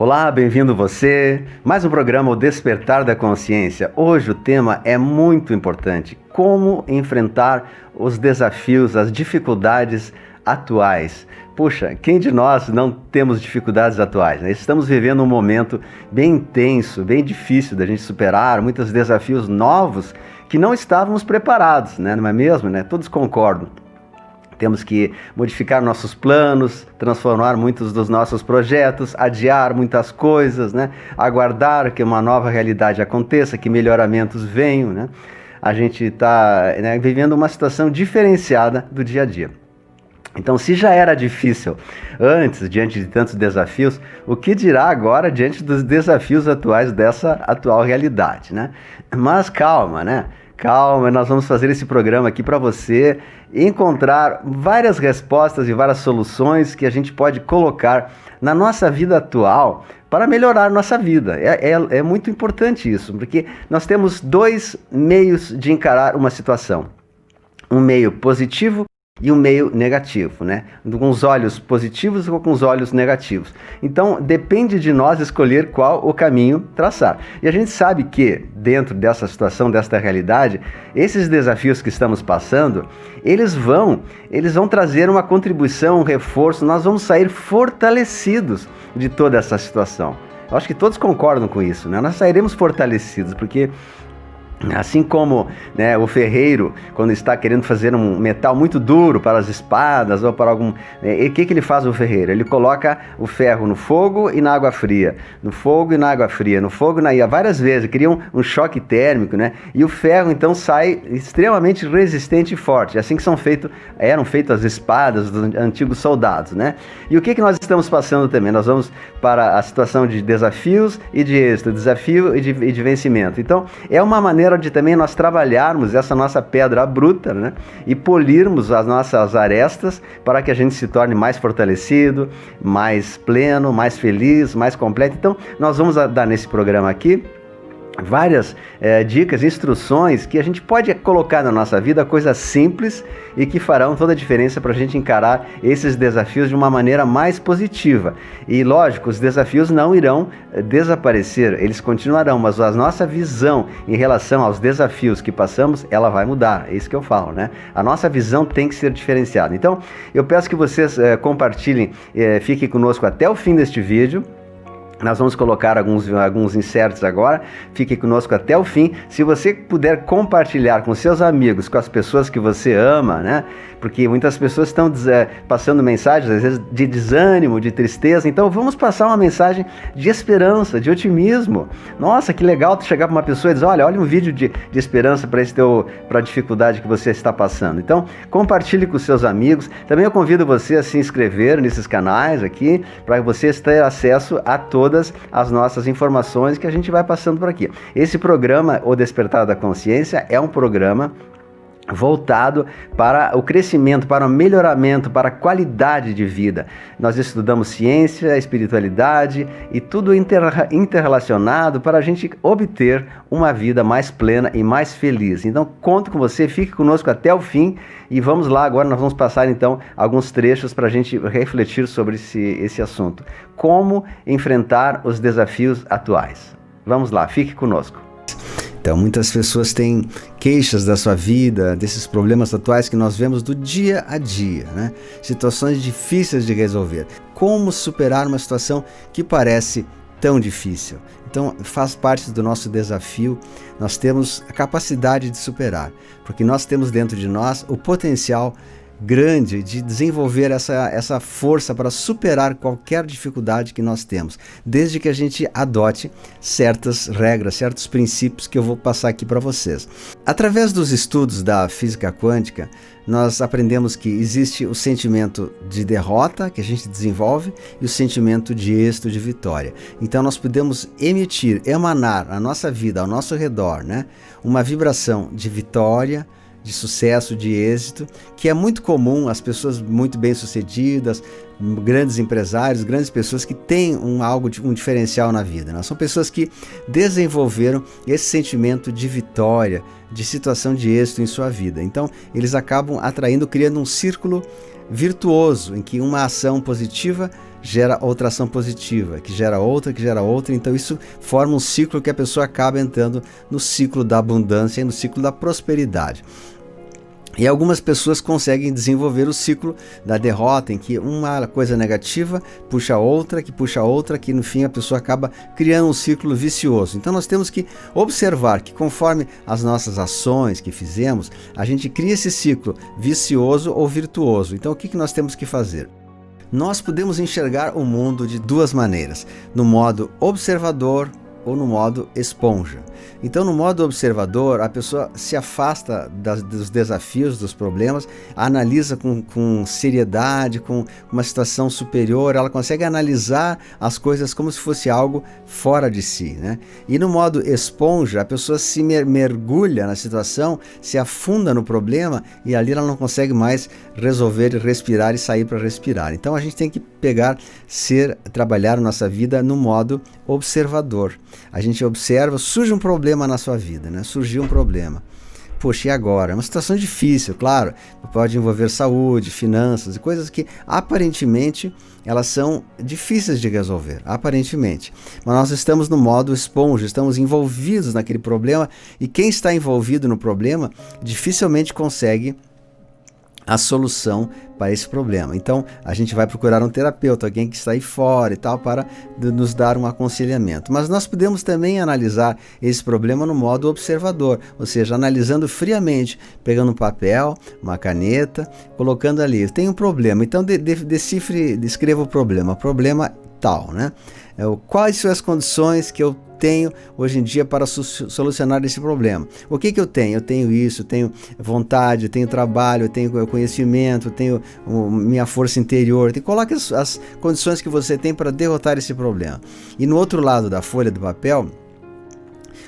Olá, bem-vindo você. Mais um programa, O Despertar da Consciência. Hoje o tema é muito importante. Como enfrentar os desafios, as dificuldades atuais. Puxa, quem de nós não temos dificuldades atuais, né? Estamos vivendo um momento bem intenso, bem difícil da gente superar, muitos desafios novos que não estávamos preparados, né? Não é mesmo? Né? Todos concordam. Temos que modificar nossos planos, transformar muitos dos nossos projetos, adiar muitas coisas, né? Aguardar que uma nova realidade aconteça, que melhoramentos venham, né? A gente está, né, vivendo uma situação diferenciada do dia a dia. Então, se já era difícil antes, diante de tantos desafios, o que dirá agora diante dos desafios atuais dessa atual realidade, né? Mas calma, né? Calma, nós vamos fazer esse programa aqui para você encontrar várias respostas e várias soluções que a gente pode colocar na nossa vida atual para melhorar nossa vida. É muito importante isso, porque nós temos dois meios de encarar uma situação. Um meio positivo e um meio negativo, né? Com os olhos positivos ou com os olhos negativos. Então, depende de nós escolher qual o caminho traçar. E a gente sabe que, dentro dessa situação, desta realidade, esses desafios que estamos passando, eles vão trazer uma contribuição, um reforço, nós vamos sair fortalecidos de toda essa situação. Eu acho que todos concordam com isso, né? Nós sairemos fortalecidos, porque assim como, né, o ferreiro, quando está querendo fazer um metal muito duro para as espadas ou para algum... O que ele faz, o ferreiro? Ele coloca o ferro no fogo e na água fria, no fogo e na água fria, no fogo e na água, várias vezes, cria um choque térmico, né? E o ferro então sai extremamente resistente e forte. É assim que eram feitas as espadas dos antigos soldados, né? E o que nós estamos passando também? Nós vamos para a situação de desafios e de êxito, desafio e de vencimento. Então, é uma maneira de também nós trabalharmos essa nossa pedra bruta, né? E polirmos as nossas arestas para que a gente se torne mais fortalecido, mais pleno, mais feliz, mais completo. Então, nós vamos dar nesse programa aqui várias dicas, instruções que a gente pode colocar na nossa vida, coisas simples e que farão toda a diferença para a gente encarar esses desafios de uma maneira mais positiva. E lógico, os desafios não irão desaparecer, eles continuarão, mas a nossa visão em relação aos desafios que passamos, ela vai mudar, é isso que eu falo, né? A nossa visão tem que ser diferenciada. Então, eu peço que vocês compartilhem, fiquem conosco até o fim deste vídeo. Nós vamos colocar alguns insertos agora, fique conosco até o fim. Se você puder compartilhar com seus amigos, com as pessoas que você ama, né? Porque muitas pessoas estão passando mensagens, às vezes, de desânimo, de tristeza. Então vamos passar uma mensagem de esperança, de otimismo. Nossa, que legal tu chegar para uma pessoa e dizer, olha um vídeo de esperança para a dificuldade que você está passando. Então compartilhe com seus amigos. Também eu convido você a se inscrever nesses canais aqui, para você ter acesso a todas as nossas informações que a gente vai passando por aqui. Esse programa, O Despertar da Consciência, é um programa voltado para o crescimento, para o melhoramento, para a qualidade de vida. Nós estudamos ciência, espiritualidade e tudo interrelacionado para a gente obter uma vida mais plena e mais feliz. Então, conto com você, fique conosco até o fim e vamos lá, agora nós vamos passar então alguns trechos para a gente refletir sobre esse assunto. Como enfrentar os desafios atuais. Vamos lá, fique conosco. Então, muitas pessoas têm queixas da sua vida, desses problemas atuais que nós vemos do dia a dia, né? Situações difíceis de resolver. Como superar uma situação que parece tão difícil? Então, faz parte do nosso desafio, nós temos a capacidade de superar, porque nós temos dentro de nós o potencial grande de desenvolver essa força para superar qualquer dificuldade que nós temos, desde que a gente adote certas regras, certos princípios que eu vou passar aqui para vocês. Através dos estudos da física quântica, nós aprendemos que existe o sentimento de derrota que a gente desenvolve e o sentimento de êxito, de vitória. Então nós podemos emanar a nossa vida ao nosso redor, né, uma vibração de vitória, de sucesso, de êxito, que é muito comum as pessoas muito bem-sucedidas, grandes empresários, grandes pessoas que têm um diferencial na vida, né? São pessoas que desenvolveram esse sentimento de vitória, de situação de êxito em sua vida. Então, eles acabam criando um círculo virtuoso, em que uma ação positiva gera outra ação positiva, que gera outra, então isso forma um ciclo que a pessoa acaba entrando no ciclo da abundância e no ciclo da prosperidade. E algumas pessoas conseguem desenvolver o ciclo da derrota, em que uma coisa negativa puxa outra, que no fim a pessoa acaba criando um ciclo vicioso. Então nós temos que observar que conforme as nossas ações que fizemos, a gente cria esse ciclo vicioso ou virtuoso. Então o que nós temos que fazer? Nós podemos enxergar o mundo de duas maneiras, no modo observador ou no modo esponja. Então, no modo observador, a pessoa se afasta dos desafios, dos problemas, analisa com seriedade, com uma situação superior, ela consegue analisar as coisas como se fosse algo fora de si, né? E no modo esponja, a pessoa se mergulha na situação, se afunda no problema e ali ela não consegue mais resolver, respirar e sair para respirar. Então, a gente tem que trabalhar nossa vida no modo observador. A gente observa, surge um problema na sua vida, né? Surgiu um problema. Poxa, e agora? É uma situação difícil, claro. Pode envolver saúde, finanças e coisas que aparentemente elas são difíceis de resolver, aparentemente. Mas nós estamos no modo esponja, estamos envolvidos naquele problema e quem está envolvido no problema dificilmente consegue a solução para esse problema. Então, a gente vai procurar um terapeuta, alguém que está aí fora e tal, para nos dar um aconselhamento. Mas nós podemos também analisar esse problema no modo observador, ou seja, analisando friamente, pegando um papel, uma caneta, colocando ali, tem um problema, então descreva o problema tal, né? Quais são as condições que eu tenho hoje em dia para solucionar esse problema? O que eu tenho? Eu tenho isso, eu tenho vontade, eu tenho trabalho, eu tenho conhecimento, eu tenho minha força interior. Coloque as condições que você tem para derrotar esse problema. E no outro lado da folha do papel,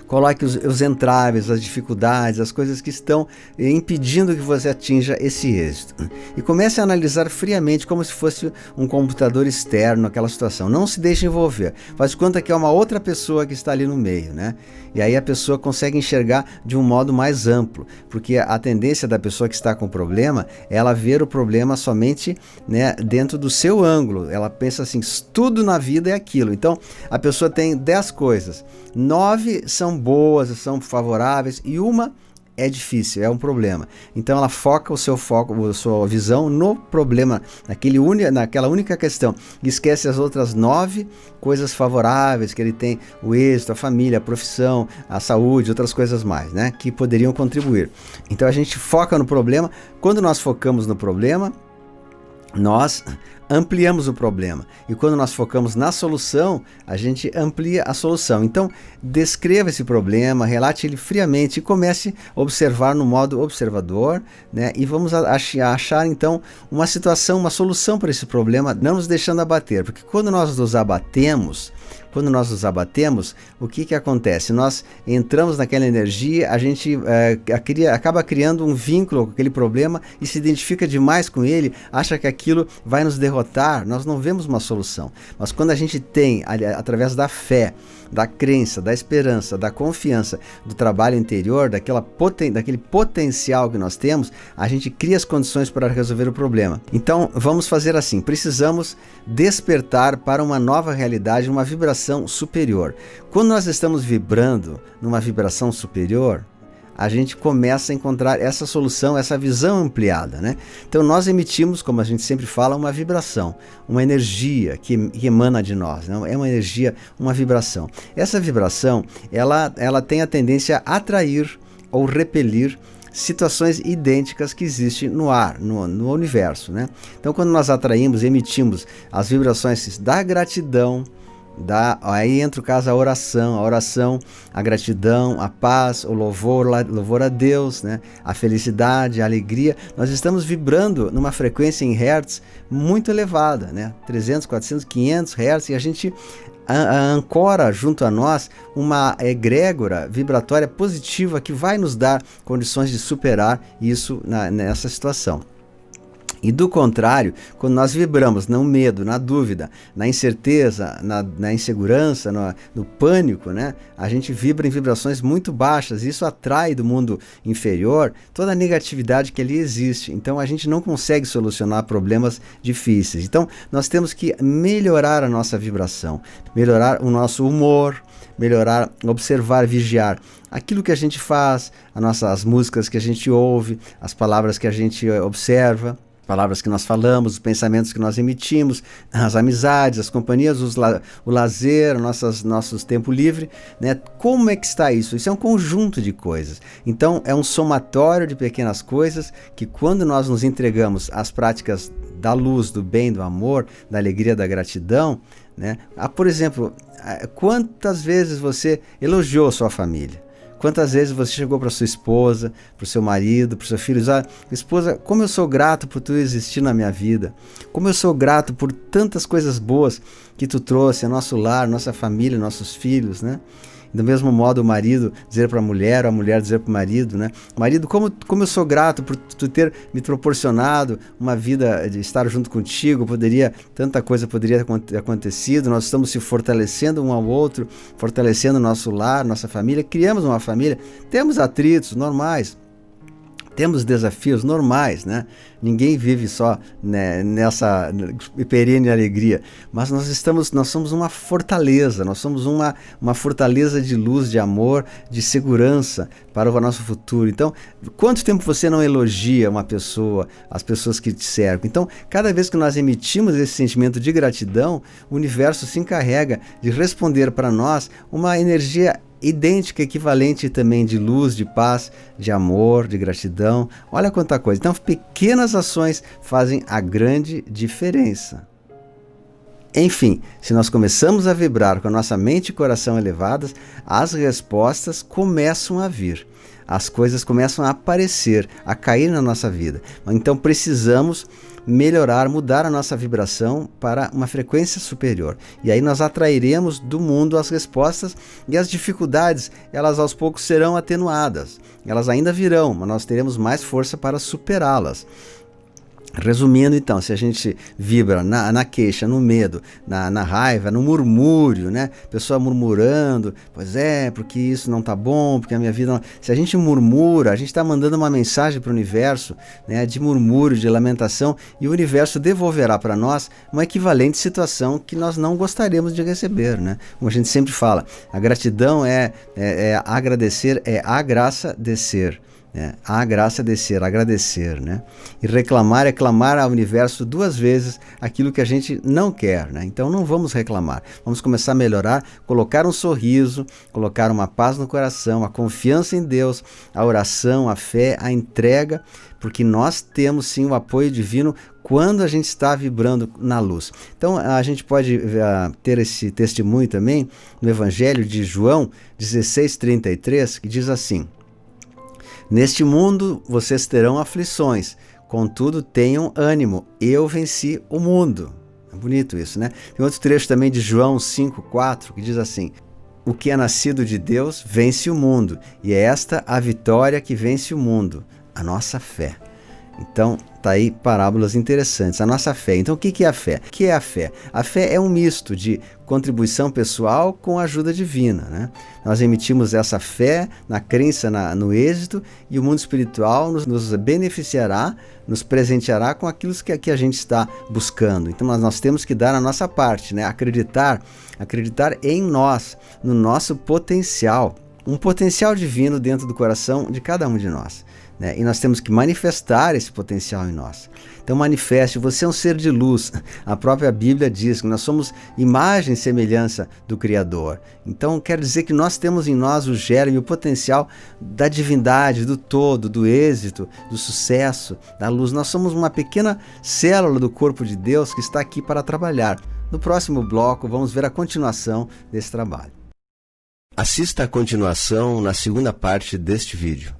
coloque os entraves, as dificuldades, as coisas que estão impedindo que você atinja esse êxito. E comece a analisar friamente como se fosse um computador externo aquela situação. Não se deixe envolver. Faz conta que é uma outra pessoa que está ali no meio, né? E aí a pessoa consegue enxergar de um modo mais amplo, porque a tendência da pessoa que está com o problema é ela ver o problema somente, né, dentro do seu ângulo. Ela pensa assim, tudo na vida é aquilo. Então, a pessoa tem 10 coisas. 9 são boas, são favoráveis e uma é difícil, é um problema. Então ela foca a sua visão no problema, naquela única questão. E esquece as outras 9 coisas favoráveis que ele tem, o êxito, a família, a profissão, a saúde, outras coisas mais, né, que poderiam contribuir. Então a gente foca no problema. Quando nós focamos no problema, nós ampliamos o problema. E quando nós focamos na solução, a gente amplia a solução. Então, descreva esse problema, relate ele friamente e comece a observar no modo observador, né? E vamos achar, então, uma situação, uma solução para esse problema, não nos deixando abater. Porque quando nós nos abatemos, o que acontece? Nós entramos naquela energia, a gente acaba criando um vínculo com aquele problema e se identifica demais com ele, acha que aquilo vai nos derrotar, nós não vemos uma solução. Mas quando a gente tem, através da fé, da crença, da esperança, da confiança, do trabalho interior, daquele potencial que nós temos, a gente cria as condições para resolver o problema. Então, vamos fazer assim, precisamos despertar para uma nova realidade, uma vibração superior. Quando nós estamos vibrando numa vibração superior, a gente começa a encontrar essa solução, essa visão ampliada, né? Então nós emitimos, como a gente sempre fala, uma vibração, uma energia que emana de nós, né? É uma energia, uma vibração. Essa vibração, ela tem a tendência a atrair ou repelir situações idênticas que existem no ar, no universo, né? Então quando nós atraímos, emitimos as vibrações da gratidão, aí entra o caso a oração, a gratidão, a paz, o louvor a Deus, né? A felicidade, a alegria. Nós estamos vibrando numa frequência em hertz muito elevada, né? 300, 400, 500 hertz, e a gente ancora junto a nós uma egrégora vibratória positiva que vai nos dar condições de superar isso nessa situação. E do contrário, quando nós vibramos no medo, na dúvida, na incerteza, na insegurança, no pânico, né? A gente vibra em vibrações muito baixas. Isso atrai do mundo inferior toda a negatividade que ali existe. Então a gente não consegue solucionar problemas difíceis. Então nós temos que melhorar a nossa vibração, melhorar o nosso humor, melhorar, observar, vigiar aquilo que a gente faz, as músicas que a gente ouve, as palavras que a gente observa, palavras que nós falamos, os pensamentos que nós emitimos, as amizades, as companhias, o lazer, nossos tempo livre, né? Como é que está isso? Isso é um conjunto de coisas. Então, é um somatório de pequenas coisas que, quando nós nos entregamos às práticas da luz, do bem, do amor, da alegria, da gratidão, né? Por exemplo, quantas vezes você elogiou sua família? Quantas vezes você chegou para sua esposa, para o seu marido, para o seu filho e disse: esposa, como eu sou grato por tu existir na minha vida, como eu sou grato por tantas coisas boas que tu trouxe a nosso lar, nossa família, nossos filhos, né? Do mesmo modo, o marido dizer para a mulher, ou a mulher dizer para o marido, né? Marido, como eu sou grato por tu ter me proporcionado uma vida de estar junto contigo, tanta coisa poderia ter acontecido, nós estamos se fortalecendo um ao outro, fortalecendo nosso lar, nossa família, criamos uma família, temos atritos normais, temos desafios normais, né? Ninguém vive só, né, nessa perene alegria, mas nós somos uma fortaleza, nós somos uma fortaleza de luz, de amor, de segurança para o nosso futuro. Então, quanto tempo você não elogia uma pessoa, as pessoas que te cercam? Então, cada vez que nós emitimos esse sentimento de gratidão, o universo se encarrega de responder para nós uma energia idêntica, equivalente também de luz, de paz, de amor, de gratidão. Olha quanta coisa. Então, pequenas ações fazem a grande diferença. Enfim, se nós começamos a vibrar com a nossa mente e coração elevadas, as respostas começam a vir. As coisas começam a aparecer, a cair na nossa vida. Então precisamos melhorar, mudar a nossa vibração para uma frequência superior. E aí nós atrairemos do mundo as respostas, e as dificuldades, elas aos poucos serão atenuadas. Elas ainda virão, mas nós teremos mais força para superá-las. Resumindo, então, se a gente vibra na queixa, no medo, na raiva, no murmúrio, né? Pessoa murmurando, pois é, porque isso não tá bom, porque a minha vida não... Se a gente murmura, a gente está mandando uma mensagem para o universo, né, de murmúrio, de lamentação, e o universo devolverá para nós uma equivalente situação que nós não gostaríamos de receber, né? Como a gente sempre fala, a gratidão é agradecer, é a graça descer. A graça descer, agradecer, né? E reclamar é clamar ao universo 2 vezes aquilo que a gente não quer, né? Então não vamos reclamar, vamos começar a melhorar, colocar um sorriso, colocar uma paz no coração, a confiança em Deus, a oração, a fé, a entrega, porque nós temos sim o apoio divino quando a gente está vibrando na luz. Então a gente pode ter esse testemunho também no Evangelho de João 16:33, que diz assim: neste mundo vocês terão aflições, contudo tenham ânimo, eu venci o mundo. É bonito isso, né? Tem outro trecho também de João 5:4 que diz assim: o que é nascido de Deus vence o mundo, e é esta a vitória que vence o mundo, a nossa fé. Então, tá aí parábolas interessantes. A nossa fé. Então, o que é a fé? O que é a fé? A fé é um misto de contribuição pessoal com ajuda divina, né? Nós emitimos essa fé na crença no êxito, e o mundo espiritual nos beneficiará, nos presenteará com aquilo que a gente está buscando. Então, nós temos que dar a nossa parte, né? Acreditar em nós, no nosso potencial. Um potencial divino dentro do coração de cada um de nós. E nós temos que manifestar esse potencial em nós. Então manifeste, você é um ser de luz. A própria Bíblia diz que nós somos imagem e semelhança do Criador. Então quer dizer que nós temos em nós o germe, o potencial da divindade, do todo, do êxito, do sucesso, da luz. Nós somos uma pequena célula do corpo de Deus que está aqui para trabalhar. No próximo bloco vamos ver a continuação desse trabalho. Assista a continuação na segunda parte deste vídeo.